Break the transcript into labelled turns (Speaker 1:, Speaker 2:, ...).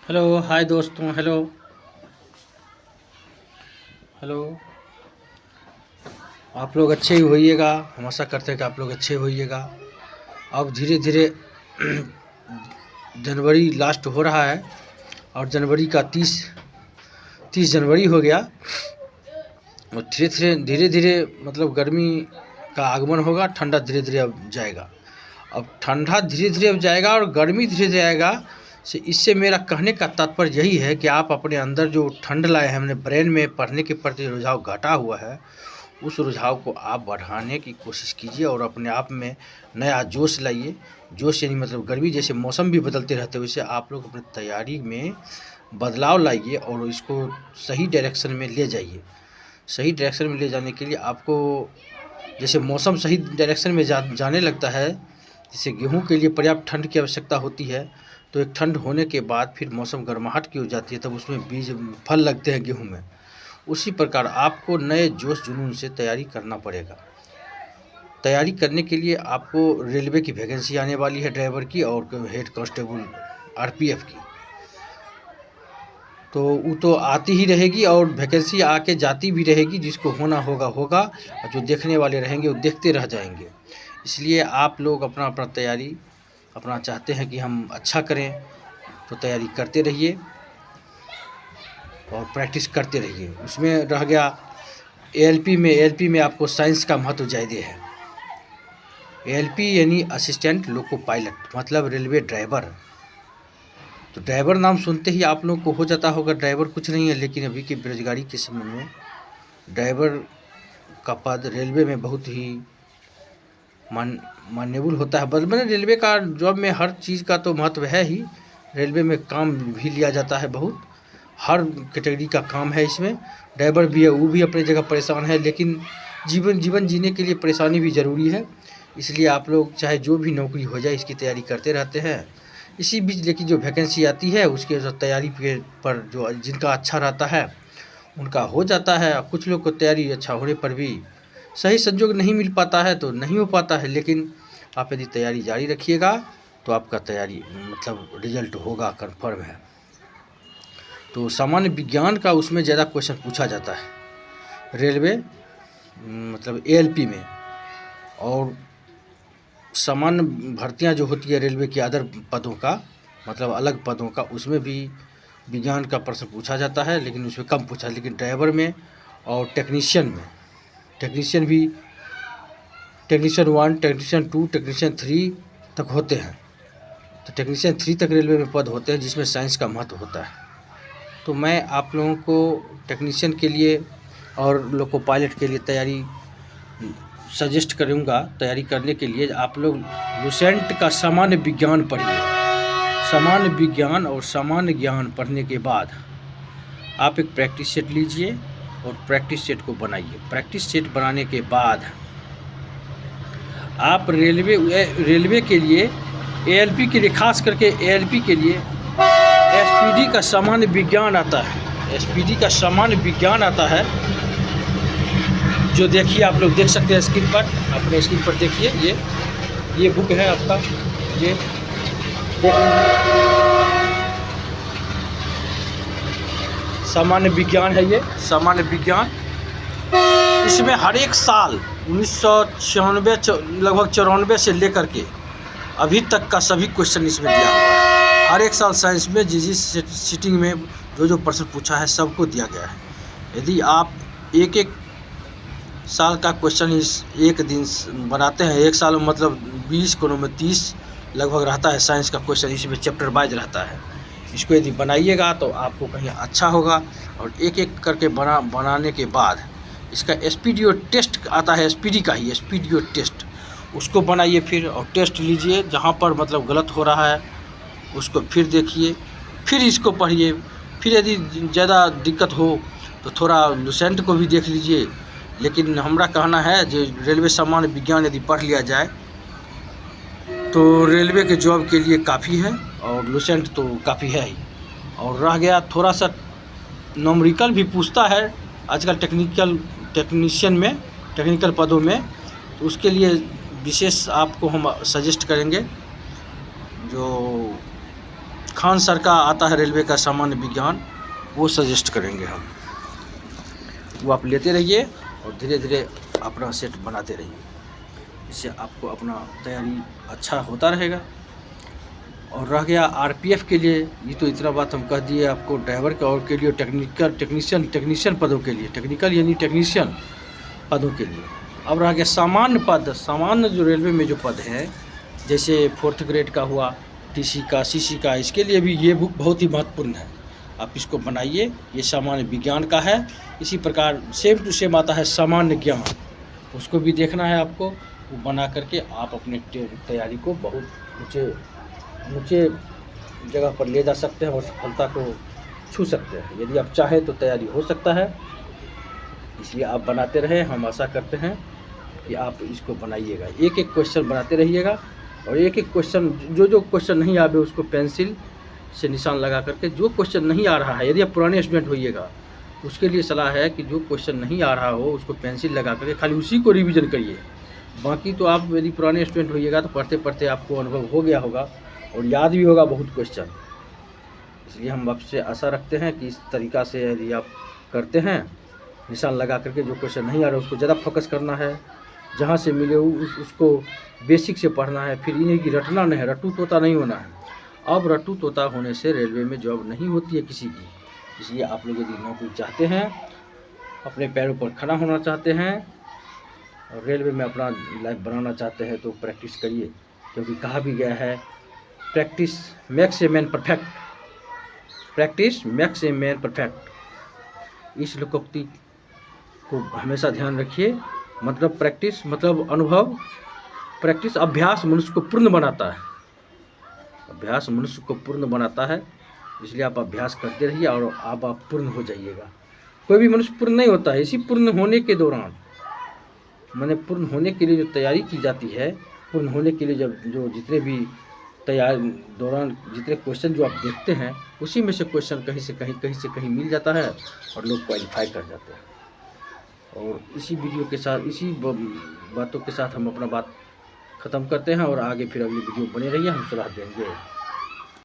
Speaker 1: Hello hi दोस्तों। Hello hello. आप लोग अच्छे ही होइएगा। हम आशा करते हैं कि आप लोग अच्छे होइएगा। अब धीरे धीरे जनवरी लास्ट हो रहा है और जनवरी का 30 जनवरी हो गया और धीरे धीरे मतलब गर्मी का आगमन होगा। ठंडा धीरे धीरे अब जाएगा। अब ठंडा धीरे धीरे अब जाएगा और गर्मी धीरे धीरे आएगा। से इससे मेरा कहने का तात्पर्य यही है कि आप अपने अंदर जो ठंड लाए हैं, हमने ब्रेन में पढ़ने के प्रति रुझाव घटा हुआ है, उस रुझाव को आप बढ़ाने की कोशिश कीजिए और अपने आप में नया जोश लाइए। जोश यानी मतलब गर्मी जैसे मौसम भी बदलते रहते हैं, वैसे आप लोग अपनी तैयारी में बदलाव लाइए और इसको सही डायरेक्शन में ले जाइए। सही डायरेक्शन में ले जाने के लिए आपको जैसे मौसम सही डायरेक्शन में जाने लगता है, जैसे गेहूं के लिए पर्याप्त ठंड की आवश्यकता होती है, तो एक ठंड होने के बाद फिर मौसम गर्माहट की हो जाती है, तब उसमें बीज फल लगते हैं गेहूं में। उसी प्रकार आपको नए जोश जुनून से तैयारी करना पड़ेगा। तैयारी करने के लिए आपको रेलवे की वैकेंसी आने वाली है, ड्राइवर की और हेड कांस्टेबल आरपीएफ की। तो वो तो आती ही रहेगी और वैकेंसी आके जाती भी रहेगी। जिसको होना होगा होगा और जो देखने वाले रहेंगे वो देखते रह जाएंगे। इसलिए आप लोग अपना अपना तैयारी अपना चाहते हैं कि हम अच्छा करें, तो तैयारी करते रहिए और प्रैक्टिस करते रहिए। उसमें रह गया एएलपी में आपको साइंस का महत्व ज़्यादा है। एएलपी यानी असिस्टेंट लोको पायलट, मतलब रेलवे ड्राइवर। तो ड्राइवर नाम सुनते ही आप लोग को हो जाता होगा ड्राइवर कुछ नहीं है, लेकिन अभी के बेरोजगारी के समय में ड्राइवर का पद रेलवे में बहुत ही मान्यबल होता है। बस मैंने रेलवे का जॉब में हर चीज़ का तो महत्व है ही। रेलवे में काम भी लिया जाता है, बहुत हर कैटेगरी का काम है इसमें। ड्राइवर भी है, वो भी अपनी जगह परेशान है, लेकिन जीवन जीने के लिए परेशानी भी ज़रूरी है। इसलिए आप लोग चाहे जो भी नौकरी हो जाए इसकी तैयारी करते रहते हैं। इसी बीच लेकिन जो वैकेंसी आती है उसके तैयारी पर जो जिनका अच्छा रहता है उनका हो जाता है। कुछ लोग को तैयारी अच्छा होने पर भी सही संजोग नहीं मिल पाता है, तो नहीं हो पाता है। लेकिन आप यदि तैयारी जारी रखिएगा तो आपका तैयारी मतलब रिजल्ट होगा, कन्फर्म है। तो सामान्य विज्ञान का उसमें ज़्यादा क्वेश्चन पूछा जाता है रेलवे मतलब एएलपी में। और सामान्य भर्तियां जो होती है रेलवे के अदर पदों का मतलब अलग पदों का, उसमें भी विज्ञान का प्रश्न पूछा जाता है, लेकिन उसमें कम पूछा। लेकिन ड्राइवर में और टेक्नीशियन में, टेक्नीशियन 1, टेक्नीशियन 2, टेक्नीशियन 3 तक होते हैं। तो टेक्नीशियन 3 तक रेलवे में पद होते हैं जिसमें साइंस का महत्व होता है। तो मैं आप लोगों को टेक्नीशियन के लिए और लोको पायलट के लिए तैयारी सजेस्ट करूँगा। तैयारी करने के लिए आप लोग लुसेंट का सामान्य विज्ञान पढ़िए। सामान्य विज्ञान और सामान्य ज्ञान पढ़ने के बाद आप एक प्रैक्टिस सेट लीजिए और प्रैक्टिस सेट को बनाइए। प्रैक्टिस सेट बनाने के बाद आप रेलवे के लिए एएलपी के लिए, खास करके एएलपी के लिए एसपीडी का सामान्य विज्ञान आता है। एसपीडी का सामान्य विज्ञान आता है, जो देखिए आप लोग देख सकते हैं स्क्रीन पर। अपने स्क्रीन पर देखिए, ये बुक है आपका, ये सामान्य विज्ञान है। ये सामान्य विज्ञान, इसमें हर एक साल 1996 लगभग 94 से लेकर के अभी तक का सभी क्वेश्चन इसमें दिया हुआ है। हर एक साल साइंस में जिस सिटिंग में जो प्रश्न पूछा है सबको दिया गया है। यदि आप एक साल का क्वेश्चन इस एक दिन बनाते हैं, एक साल में मतलब 20 कोनों में 30 लगभग रहता है साइंस का क्वेश्चन, इसमें चैप्टर वाइज रहता है। इसको यदि बनाइएगा तो आपको कहीं अच्छा होगा। और एक एक करके बनाने के बाद इसका एसपीडीओ टेस्ट आता है, एसपीडी का ही एसपीडीओ टेस्ट, उसको बनाइए फिर और टेस्ट लीजिए। जहाँ पर मतलब गलत हो रहा है उसको फिर देखिए, फिर इसको पढ़िए। फिर यदि ज़्यादा दिक्कत हो तो थोड़ा लुसेंट को भी देख लीजिए। लेकिन हमारा कहना है जो रेलवे सामान्य विज्ञान यदि पढ़ लिया जाए तो रेलवे के जॉब के लिए काफ़ी है, और लुसेंट तो काफ़ी है ही। और रह गया थोड़ा सा न्यूमेरिकल भी पूछता है आजकल टेक्नीशियन में, टेक्निकल पदों में। तो उसके लिए विशेष आपको हम सजेस्ट करेंगे जो खान सर का आता है रेलवे का सामान्य विज्ञान, वो सजेस्ट करेंगे हम। वो आप लेते रहिए और धीरे धीरे अपना सेट बनाते रहिए, इससे आपको अपना तैयारी अच्छा होता रहेगा। और रह गया आरपीएफ के लिए, ये तो इतना बात हम कह दिए आपको ड्राइवर का और के लिए, टेक्नीशियन पदों के लिए, टेक्निकल यानी टेक्नीशियन पदों के लिए। अब रह गया सामान्य पद, सामान्य जो रेलवे में जो पद हैं, जैसे 4th ग्रेड का हुआ, टीसी का, सीसी का, इसके लिए भी ये बुक बहुत ही महत्वपूर्ण है। आप इसको बनाइए, ये सामान्य विज्ञान का है। इसी प्रकार सेम टू सेम आता है सामान्य ज्ञान, उसको भी देखना है आपको। वो बना करके आप अपने तैयारी को बहुत ऊँचे जगह पर ले जा सकते हैं और सफलता को छू सकते हैं। यदि आप चाहें तो तैयारी हो सकता है, इसलिए आप बनाते रहें। हम आशा करते हैं कि आप इसको बनाइएगा, एक एक क्वेश्चन बनाते रहिएगा और एक एक क्वेश्चन, जो क्वेश्चन नहीं आवे उसको पेंसिल से निशान लगा करके, जो क्वेश्चन नहीं आ रहा है, यदि आप पुराने स्टूडेंट होइएगा उसके लिए सलाह है कि जो क्वेश्चन नहीं आ रहा हो उसको पेंसिल लगा करके खाली उसी को रिवीजन करिए। बाकी तो आप यदि पुराने स्टूडेंट होइएगा तो पढ़ते पढ़ते आपको अनुभव हो गया होगा और याद भी होगा बहुत क्वेश्चन। इसलिए हम आपसे आशा रखते हैं कि इस तरीक़ा से यदि आप करते हैं, निशान लगा करके जो क्वेश्चन नहीं आ रहा उसको ज़्यादा फोकस करना है, जहाँ से मिले उसको बेसिक से पढ़ना है। फिर इन्हें कि रटना नहीं है, रट्टू तोता नहीं होना है। अब रट्टू तोता होने से रेलवे में जॉब नहीं होती है किसी की। इसलिए आप लोग यदि नौकरी चाहते हैं, अपने पैरों पर खड़ा होना चाहते हैं और रेलवे में अपना लाइफ बनाना चाहते हैं तो प्रैक्टिस करिए, क्योंकि कहा भी गया है practice makes a man perfect, practice makes a man perfect. इस लोकोक्ति को हमेशा ध्यान रखिए। मतलब प्रैक्टिस मतलब अनुभव, प्रैक्टिस अभ्यास मनुष्य को पूर्ण बनाता है, अभ्यास मनुष्य को पूर्ण बनाता है। इसलिए आप अभ्यास करते रहिए और आप पूर्ण हो जाइएगा। कोई भी मनुष्य पूर्ण नहीं होता है, इसी पूर्ण होने के दौरान, मैंने पूर्ण होने के लिए जो तैयारी की जाती है, पूर्ण होने के लिए जब जो जितने भी दौरान जितने क्वेश्चन जो आप देखते हैं, उसी में से क्वेश्चन कहीं से कहीं मिल जाता है और लोग क्वालिफाई कर जाते हैं। और इसी वीडियो के साथ, इसी बातों के साथ हम अपना बात ख़त्म करते हैं और आगे फिर अगली वीडियो बने रहिए, हम सलाह देंगे।